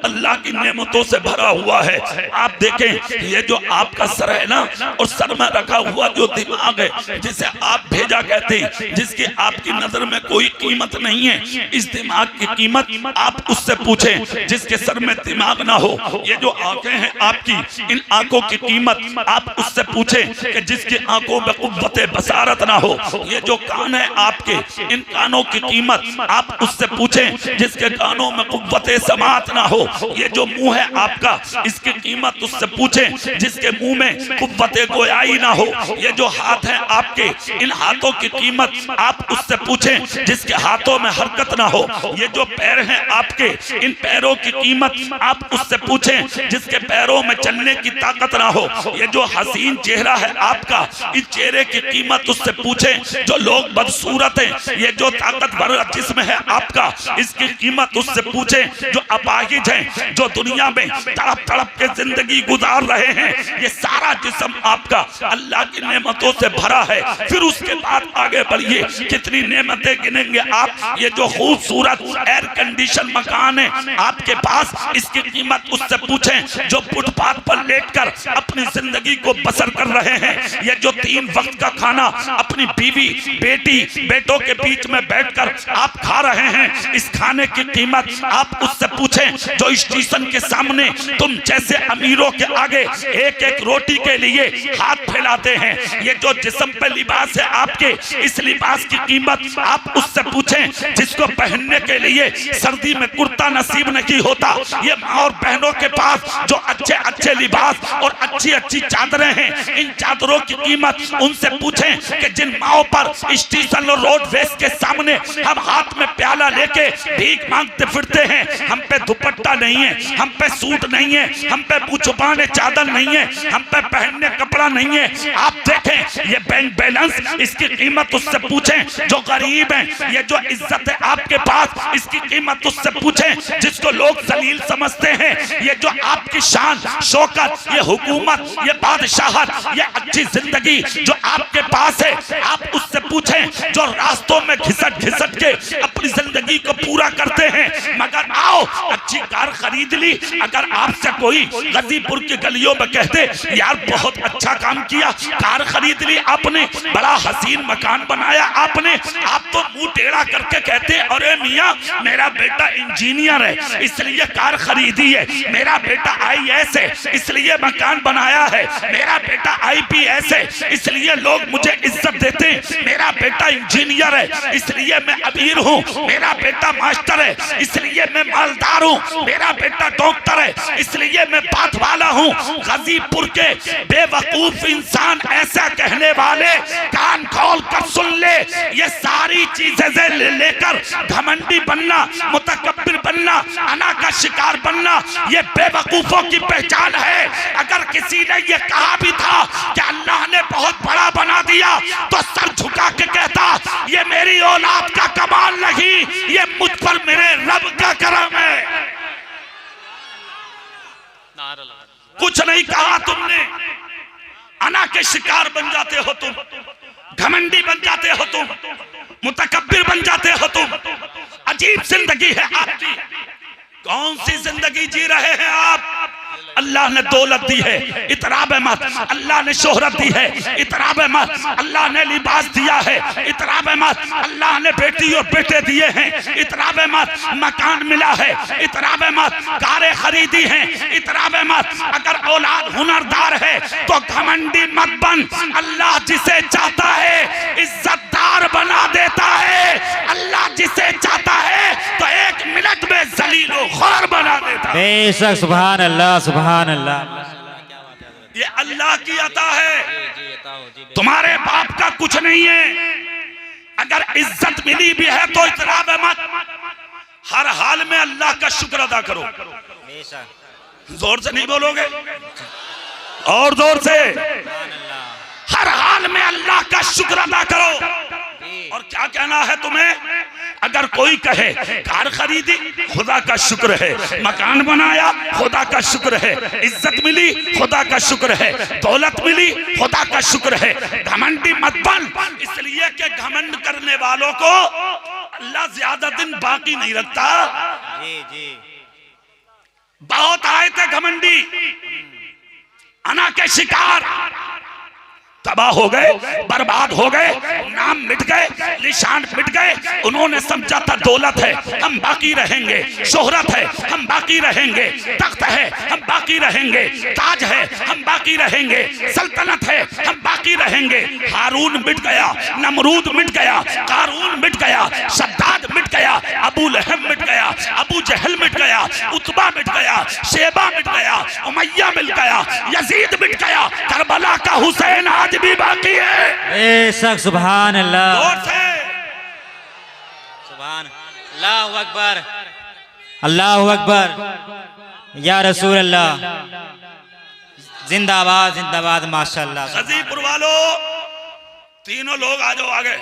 अल्लाह की नेमतों से भरा हुआ है। आप देखें ये जो आपका सर है ना, और सर में रखा हुआ जो दिमाग है जिसे आप भेजा कहते हैं, जिसकी आपकी नजर में कोई कीमत नहीं है, इस दिमाग की कीमत आप उससे पूछें जिसके सर में दिमाग ना हो। ये जो आंखें हैं आपकी, इन आंखों की कीमत आप उससे पूछें कि जिसकी आंखों में कुव्वत बसारत ना हो। ये जो कान है आपके, इन कानों की कीमत आप उससे पूछें जिसके कानों में कुव्वत समात ना हो। ये जो मुंह है आपका, इसकी कीमत उससे पूछें जिसके मुंह में कुव्वत गोयाई ना हो। ये जो हाथ है आपके, इन हाथों की कीमत आप उससे पूछें जिसके हाथों में हरकत ना हो। ये जो पैर हैं आपके, इन पैरों की कीमत आप उससे पूछें जिसके पैरों में चलने की ताकत ना हो। ये जो हसीन चेहरा है आपका, इस चेहरे की कीमत उससे पूछें जो लोग बदसूरत हैं। ये जो ताकतवर जिस्म है आपका, इसकी कीमत उससे पूछें जो अपाहिज हैं, जो दुनिया में तड़प तड़प के जिंदगी गुजार रहे हैं। ये सारा जिस्म आपका अल्लाह की नेमतों से भरा है। फिर उसके बाद आगे बढ़िए, कितनी नेमतें गिनेंगे आप। ये जो खूबसूरत एयर कंडीशन मकान है आपके पास, इसकी कीमत उससे पूछें जो फुटपाथ पर लेटकर अपनी जिंदगी को बसर कर रहे हैं। ये जो 3 वक्त का खाना अपनी बीवी बेटी बेटों के बीच में बैठकर आप खा रहे हैं, इस खाने की कीमत आप उससे पूछें जो स्टेशन के सामने तुम जैसे अमीरों के आगे एक एक रोटी के लिए हाथ फैलाते हैं। ये जो जिस्म पे लिबास है आपके, इस लिबास की कीमत आप उससे पूछें जिसको पहनने के लिए सर्दी में कुर्ता नसीब नहीं होता। ये माँ और बहनों के पास जो अच्छे अच्छे लिबास और अच्छी अच्छी चादरें हैं, इन चादरों की कीमत उनसे पूछें कि जिन माओ पर स्टेशन और रोडवेज के सामने हम हाथ में प्याला लेके भीख मांगते फिरते हैं, हम पे दुपट्टा नहीं है, हम पे सूट नहीं है, हम पे मुंह छुपाने चादर नहीं है, हम पे पहनने कपड़ा नहीं है। आप देखें ये बैंक बैलेंस, इसकी कीमत उससे पूछें जो गरीब है। ये जो इज्जत है आपके पास, इसकी कीमत उससे पूछें जिसको लोग जलील समझते हैं। ये जो आपकी शान शौकत, ये हुकूमत, ये बादशाहत, ये अच्छी जिंदगी जो आपके पास है, आप उससे पूछें जो रास्तों में घिसट घिसट के अपनी जिंदगी को पूरा करते हैं। मगर आओ अच्छी कार खरीद ली, अगर आपसे कोई गाजीपुर की गलियों में कहते यार बहुत अच्छा काम किया, कार खरीद ली आपने, बड़ा हसीन मकान बनाया आपने, आप तो मुंह टेढ़ा करके कहते अरे मियाँ मेरा बेटा इंजीनियर है इसलिए कार खरीदी है, मेरा बेटा IAS है इसलिए मकान बनाया है, मेरा बेटा IPS है इसलिए लोग मुझे इज्जत देते हैं, मेरा बेटा इंजीनियर है इसलिए मैं अमीर हूँ, मेरा बेटा मास्टर है इसलिए मैं मालदार हूँ, मेरा बेटा डॉक्टर है इसलिए मैं बात वाला हूँ। गाजीपुर के बेवकूफ इंसान ऐसा कहने वाले कान खोल कर सुन ले, ये सारी चीजें लेकर घमंडी बनना, मुतकब्बिर बनना, अना का शिकार बनना, ये बेवकूफों की पहचान है। अगर किसी ने ये कहा भी था कि अल्लाह ने बहुत बड़ा बना दिया तो सर झुका के कहता ये मेरी औलाद का कमाल नहीं, ये मुझ पर मेरे रब का करम है। कुछ नहीं कहा तुमने, अना के शिकार बन जाते हो तुम, घमंडी बन जाते हो तुम, मुतकब्बिर बन जाते हो तुम। अजीब जिंदगी है आपकी। कौन सी जिंदगी जी रहे हैं आप? अल्लाह ने दौलत दी है, इतराब मत। अल्लाह ने शोहरत दी है, इतराब मत। अल्लाह ने लिबास दिया है, इतराब मत। अल्लाह ने बेटी और बेटे दिए हैं, इतराब मत। मकान मिला है, इतराब मत। कारें खरीदी हैं, इतराब मत। अगर औलाद हुनरदार है तो घमंडी मत बन। अल्लाह जिसे चाहता है इज्जतदार बना देता है, अल्लाह जिसे चाहता है तो 1 मिनट में जलीलो ख्वार बना देता है। बेशक, सुभान अल्लाह, सुभान अल्लाह। ये अल्लाह की अता है, तुम्हारे बाप का कुछ नहीं है। अगर इज्जत मिली भी है तो इतराब मत। हर हाल में अल्लाह का शुक्र अदा करो। जोर से नहीं बोलोगे? और जोर से। हर हाल में अल्लाह का शुक्र अदा करो। और क्या कहना है तुम्हें? अगर कोई कहे कार खरीदी खुदा का शुक्र है, मकान बनाया खुदा का शुक्र है, इज्जत मिली खुदा का शुक्र है, दौलत मिली खुदा का शुक्र है। घमंडी मत बन, इसलिए कि घमंड करने वालों को अल्लाह ज्यादा दिन बाकी नहीं रखता। बहुत आए थे घमंडी, अना के शिकार, तबाह हो गए, बर्बाद हो गए, नाम मिट गए, निशान मिट गए। उन्होंने समझा था दौलत है हम बाकी रहेंगे, शोहरत है हम बाकी रहेंगे, तख्त है हम बाकी रहेंगे, ताज है हम बाकी रहेंगे, सल्तनत है हम बाकी रहेंगे। हारून मिट गया, नमरूद मिट गया, कारून मिट गया, शद्दाद मिट गया, अबू लहब मिट गया, अबू जहल मिट गया, उतबा मिट गया, शेबा मिट गया, उमैया मिट गया, यजीद मिट गया, करबला का हुसैन आज भी बाकी है। बेशक सुभान अल्लाह, जोर से सुभान अल्लाहु अकबर, अल्लाहु अकबर, या रसूल अल्लाह, जिंदाबाद जिंदाबाद माशाअल्लाह। गाजीपुर वालों तीनों लोग आ जाओ आगे,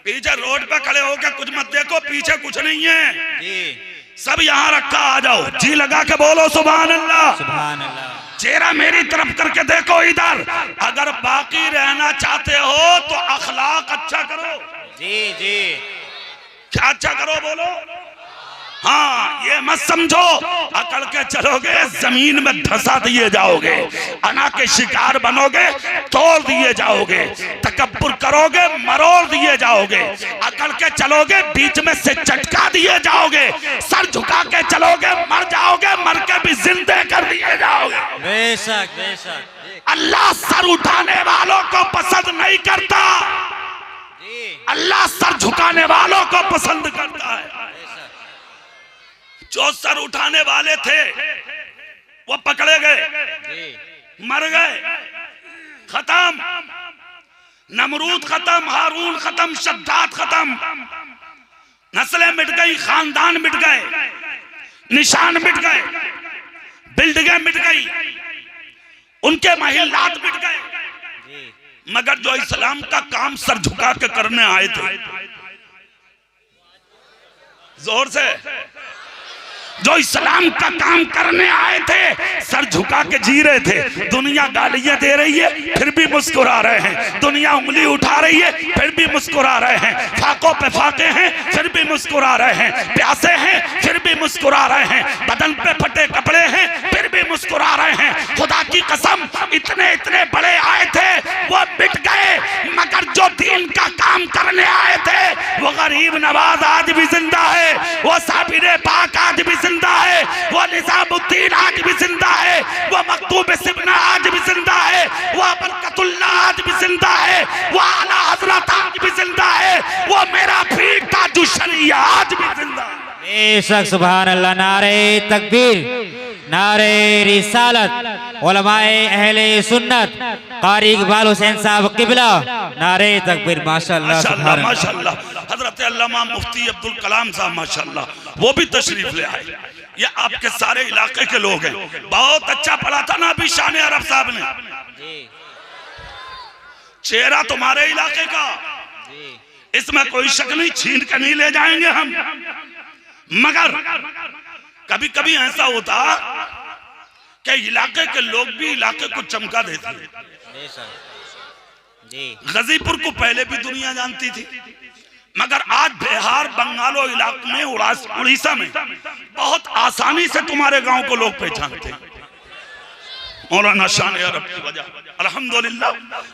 पीछे रोड पे खड़े होकर कुछ मत देखो, पीछे कुछ नहीं है जी, सब यहाँ रखा, आ जाओ, जी लगा के बोलो सुभान अल्लाह। सुभान अल्लाह। चेहरा मेरी तरफ करके देखो इधर। अगर बाकी रहना चाहते हो तो अखलाक अच्छा करो। जी जी, क्या अच्छा करो बोलो? हाँ, ये मत समझो अकड़ के चलोगे जमीन में धंसा दिए जाओगे, अना के शिकार बनोगे तोड़ दिए जाओगे, तकब्बुर करोगे मरोड़ दिए जाओगे, अकड़ के चलोगे बीच में से चटका दिए जाओगे, सर झुका के चलोगे मर जाओगे, मर के भी जिंदे कर दिए जाओगे। बेशक बेशक। अल्लाह सर उठाने वालों को पसंद नहीं करता, अल्लाह सर झुकाने वालों को पसंद करता है। जो सर उठाने वाले थे वो पकड़े गए, मर गए, खत्म, नमरूद खत्म, हारून खत्म, शद्दाद खत्म, नस्लें मिट गई, खानदान मिट गए, निशान मिट गए, बिल्डिंगें मिट गई, उनके महिलात मिट गए। मगर जो इस्लाम का काम सर झुका के करने आए थे, जोर से, जो इस्लाम का काम करने आए थे सर झुका के जी रहे थे। दुनिया गालियां दे रही है फिर भी मुस्कुरा रहे हैं, दुनिया उंगली उठा रही है फिर भी मुस्कुरा रहे हैं, फाकों पे फाके हैं फिर भी मुस्कुरा रहे हैं, प्यासे हैं फिर भी मुस्कुरा रहे हैं, बदन पे फटे कपड़े हैं फिर भी मुस्कुरा रहे हैं। खुदा की कसम इतने इतने बड़े आए थे वो मिट गए, मगर जो दीन का काम करने आए थे वो गरीब नवाज आज भी जिंदा है, वो साबिर पाक आज भी जिंदा है, वो निजामुद्दीन आज भी जिंदा है, वो मकतूब सिबना आज भी जिंदा है, वो बरकतुल्लाह आज भी जिंदा है, वो आला हजरत आज भी जिंदा है, वो मेरा पीर ताजु शरिया आज भी जिंदा है। बेशक सुभान अल्लाह। नारे तकबीर, नारे रिसालत, उलमाए अहले सुन्नत, कारी इकबाल हुसैन साहब किबला, नारे तकबीर माशाअल्लाह सुभान माशाअल्लाह। हजरत अल्लामा मुफ्ती अब्दुल कलाम साहब माशाअल्लाह वो भी तशरीफ ले आए। ये आपके सारे इलाके के लोग हैं। बहुत अच्छा पढ़ा था ना अभी शान अरब साहब ने, चेहरा तुम्हारे इलाके का, इसमें कोई शक नहीं, छीन के नहीं ले जाएंगे हम। मगर कभी कभी ऐसा होता कि इलाके के लोग भी इलाके को चमका देते हैं। गाजीपुर को पहले भी दुनिया जानती थी, मगर आज बिहार, बंगालो इलाके में, उड़ीसा में बहुत आसानी से तुम्हारे गांव को लोग पहचानते हैं। मौलाना शान अरब की वजह अल्हम्दुलिल्लाह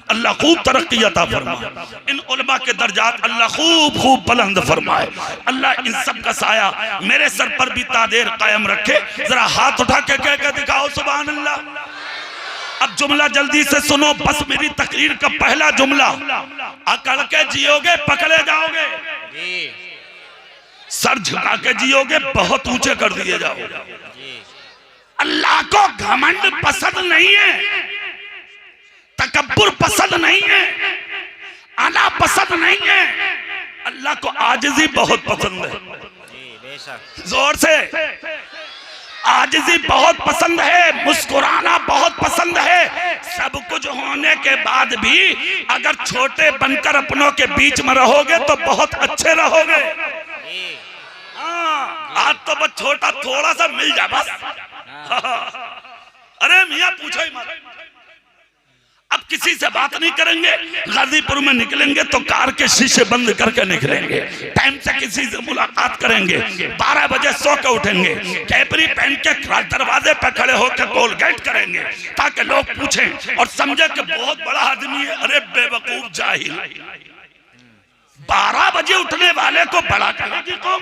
अल्लाह खूब तरक्की अता फरमाए, इन उलमा के दर्जात अल्लाह खूब खूब बुलंद फरमाए, अल्लाह इन सब का साया मेरे सर पर भी तादेर कायम रखे। जरा हाथ उठा के कह के दिखाओ सुभान अल्लाह। अब जुमला जल्दी से सुनो, बस मेरी तकरीर का पहला जुमला, अकड़ के जियोगे पकड़े जाओगे, सर झुका के जियोगे बहुत ऊंचे कर दिए जाओगे। अल्लाह को घमंड पसंद नहीं है, तकब्बुर पसंद नहीं है, आना पसंद नहीं है, अल्लाह को आजिज़ी बहुत पसंद है। जोर से, आजिज़ी बहुत पसंद है, मुस्कुराना बहुत पसंद है। सब कुछ होने के बाद भी अगर छोटे बनकर अपनों के बीच में रहोगे तो बहुत अच्छे रहोगे। आज तो बस छोटा थोड़ा सा मिल जा बस। अरे मियाँ पूछो ही मत। अब किसी से बात नहीं करेंगे। गाजीपुर में निकलेंगे तो कार के शीशे बंद करके निकलेंगे। टाइम से किसी से मुलाकात करेंगे। 12 बजे सो के उठेंगे। कैपरी पहन के दरवाजे पर खड़े होकर कोलगेट करेंगे ताकि लोग पूछें और समझे कि बहुत बड़ा आदमी है। अरे बेवकूफ जाहिल, 12 बजे उठने वाले को बड़ा कहेगी कौम?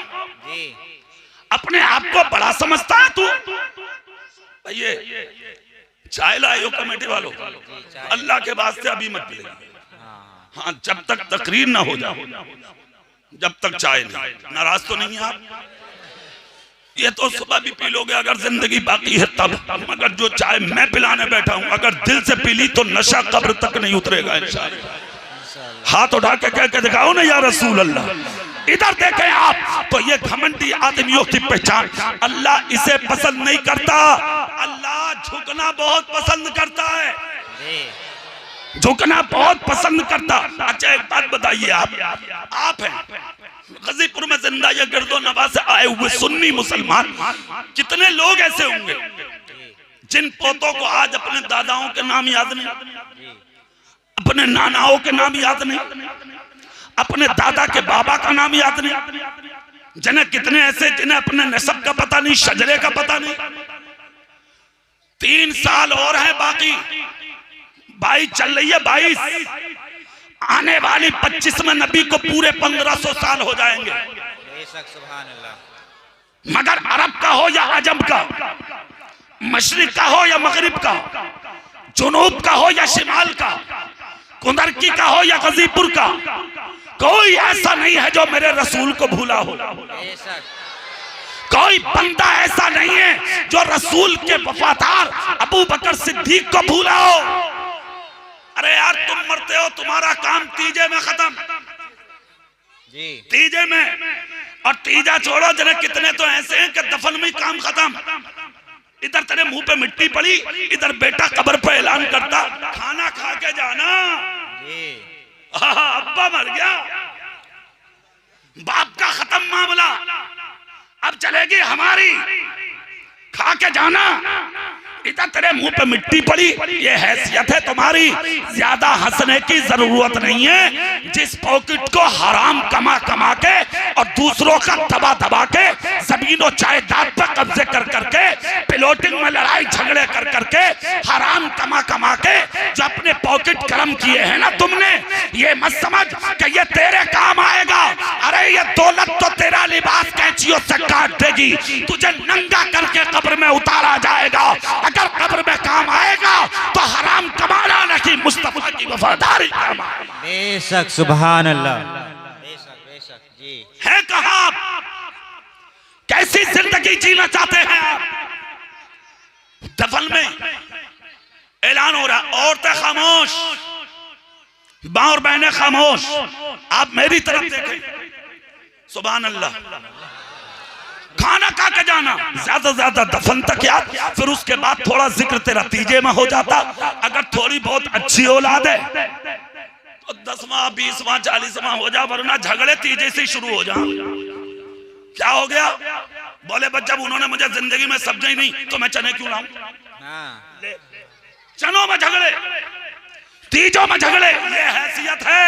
अपने आप को बड़ा समझता है तू? भैया चाय लाओ कमेटी वालों, अल्लाह के वास्ते अभी मत पिए। हाँ, जब तक तकरीर ना हो जाए, जब तक चाय नहीं। नाराज तो नहीं आप? ये तो सुबह भी पी लोगे अगर जिंदगी बाकी है तब, मगर जो चाय मैं पिलाने बैठा हूं अगर दिल से पी ली तो नशा कब्र तक नहीं उतरेगा इंशाअल्लाह। हाथ उठा के कह के दिखाओ ना या रसूल अल्लाह। इधर देखें आप तो ये घमंडी आदमियों की पहचान, अल्लाह इसे पसंद नहीं करता। अल्लाह झुकना बहुत पसंद करता है, झुकना बहुत पसंद करता। अच्छा एक बात बताइए, आप हैं गाजीपुर में जिंदा या गिरदो नवा से आए हुए सुन्नी मुसलमान, कितने लोग ऐसे होंगे जिन पोतों को आज अपने दादाओं के नाम याद नहीं, अपने नानाओं के नाम याद नहीं, अपने दादा के बाबा का नाम याद नहीं। जिन्हें कितने ऐसे जिन्हें अपने नस्ब का पता नहीं, शजरे का पता नहीं। 3 साल और है बाकी, 22 चल रही है 22, आने वाली 25 में नबी को पूरे 1500 साल हो जाएंगे। मगर अरब का हो या अजम का, मशरिक का हो या मगरिब का, जुनूब का हो या शिमाल का, कुंदरकी का हो या गाजीपुर का, कोई ऐसा नहीं है जो मेरे रसूल को भूला हो। कोई बंदा ऐसा नहीं है जो रसूल के वफादार अबू बकर सिद्दीक को भूला हो। अरे यार तुम मरते हो, तुम्हारा काम तीजे में खत्म, तीजे में। और तीजा छोड़ो, जरा कितने तो ऐसे हैं कि दफन में काम खत्म। इधर तेरे मुंह पे मिट्टी पड़ी, इधर बेटा कब्र पे ऐलान करता खाना खा के जाना। अब्बा मर गया, बाप का खत्म मामला, अब चलेगी हमारी, खा के जाना। इधर तेरे मुंह पे मिट्टी पड़ी, ये हैसियत है तुम्हारी। ज्यादा हंसने की जरूरत नहीं है। जिस पॉकेट को हराम कमा कमा के और दूसरों का दबा दबा के, जमीनों जायदाद पर कब्जे कर करके, पिलोटिंग में लड़ाई झगड़े कर करके, हराम कमा कमा के जो अपने पॉकेट गर्म किए हैं ना तुमने, ये मत समझ कि ये तेरे काम आएगा। अरे ये दौलत तो तेरा लिबास कैंचियों से काट देगी, तुझे नंगा करके कब्र में उतारा जाएगा। अगर कब्र में काम आएगा तो हराम कमाना नहीं, मुस्तफा की वफादारी काम आएगा। बेशक, सुभान अल्लाह। बेशक जी। है कहाँ आप? कैसी जिंदगी जीना चाहते हैं आप? दफन में ऐलान हो रहा, औरतें खामोश, मां और बहनें खामोश। आप मेरी तरफ देखें, सुभान अल्लाह। खाना खा के जाना, ज्यादा से ज्यादा दफन तक याद, फिर उसके बाद थोड़ा जिक्र तेरा तीजे में हो जाता। अगर थोड़ी बहुत अच्छी औलाद है तो 10वां 20वां 40वां हो जा, वरना झगड़े तीजे से शुरू हो जा। क्या हो गया? बोले बस जब उन्होंने मुझे जिंदगी में समझा ही नहीं तो मैं चने क्यों लाऊं? चनों में झगड़े, तीजों में झगड़े, ये हैसियत है।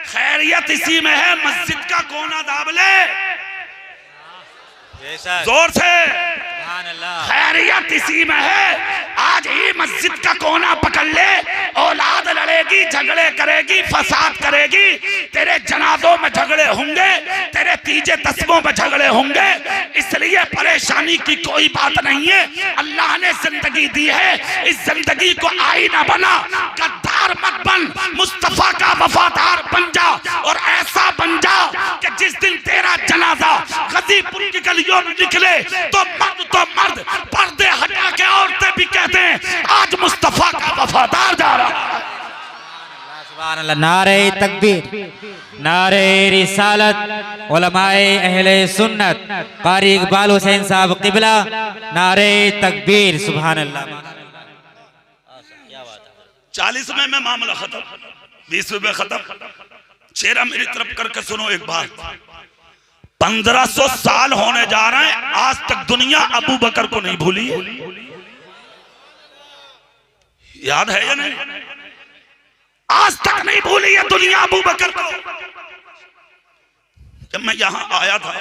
खैरियत इसी में है, मस्जिद का कोना दाब ले जोर से, खैरियत इसी में है। आज ही मस्जिद का कोना पकड़ ले, औलाद लड़ेगी, झगड़े करेगी, फसाद करेगी, तेरे जनाजों में झगड़े होंगे, तेरे तीजे तस्बों में झगड़े होंगे। इसलिए परेशानी की कोई बात नहीं है। अल्लाह ने जिंदगी दी है, इस जिंदगी को आईना बना, गद्दार मत बन, मुस्तफा का वफादार बन जा। और ऐसा बन जा कि जिस दिन तेरा जनाजा गाजीपुर की गलियों में निकले तो मर्द पर्दे हटा के औरतें भी कहते हैं आज मुस्तफा का वफादार जा रहा है। सुभान अल्लाह। नारे तकबीर, नारे रिसालत, उलमाए अहले सुन्नत, कारी इकबाल हुसैन साहब किबला, नारे तकबीर, सुभान अल्लाह। 40वें में मामला खत्म, 20वें में खत्म। चेहरा मेरी तरफ करके सुनो एक बात, 1500 साल होने जा रहे हैं, आज तक दुनिया अबू बकर को नहीं भूली। याद है या नहीं? आज तक नहीं भूली है दुनिया अबू बकर को। जब मैं यहाँ आया था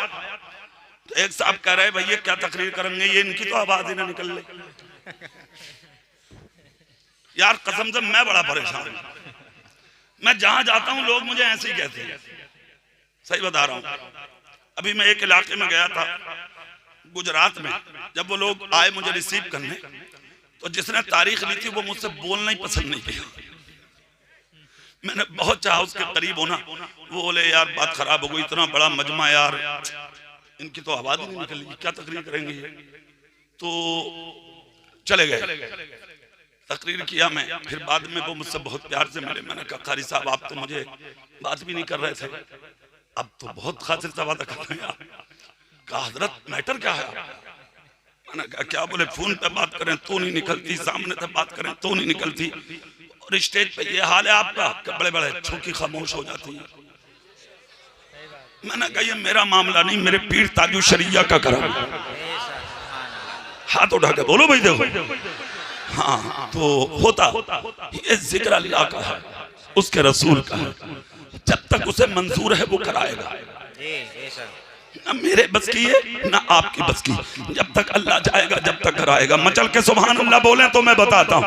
तो एक साहब कह रहे भैया क्या तकरीर करेंगे, ये इनकी तो आवाज ही ना निकल रही। यार कसम से मैं बड़ा परेशान हूं। मैं जहां जाता हूं लोग मुझे ऐसे ही कहते हैं, सही बता रहा हूं। अभी मैं एक इलाके में गया था गुजरात में, जब वो लोग आए मुझे रिसीव करने तो जिसने तारीख ली थी वो मुझसे बोलना ही पसंद नहीं किया। मैंने बहुत चाहा उसके करीब होना, वो बोले यार बात खराब हो गई, इतना बड़ा मजमा यार इनकी तो आवाज ही नहीं निकल रही, क्या तकरीर करेंगे। तो चले गए, तकरीर किया मैं। फिर बाद में वो मुझसे बहुत प्यार से मिले। मैंने कहा कारी साहब आप तो मुझे बात भी नहीं कर रहे थे, अब तो बहुत खातिर सवाल कर रहे हैं। कहा हजरत मैटर क्या है। मैंने कहा क्या। बोले फोन पे बात करें तो नहीं निकलती, सामने से बात करें तो नहीं निकलती, और स्टेज पे ये हाल है आपका, बड़े बड़े छोकी खामोश हो जाती है। मैंने कहा ये मेरा मामला नहीं, मेरे पीर ताजू शरिया का करम। हाथ उठा के बोलो भाई देखो। हाँ तो होता ये जिक्र अल्लाह का है, उसके रसूल का है। जब तक उसे मंजूर है वो कराएगा, ना मेरे बस की है ना आपकी बस की। जब तक अल्लाह चाहेगा जब तक कराएगा। मचल के सुभान अल्लाह बोले तो मैं बताता हूँ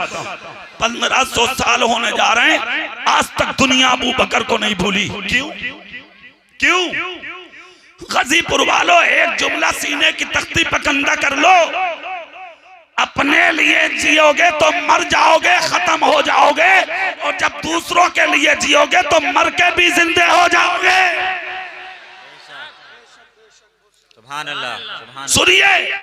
1500 साल होने जा रहे हैं, आज तक दुनिया अबू बकर को नहीं भूली। क्यों क्यों? गाजीपुर वालों एक जुमला सीने की तख्ती पर कंधा कर लो, अपने लिए जियोगे तो मर जाओगे, खत्म हो जाओगे, और जब दूसरों के लिए जियोगे तो मर के भी जिंदे हो जाओगे। सुभान अल्लाह, सुभान अल्लाह। सुनिए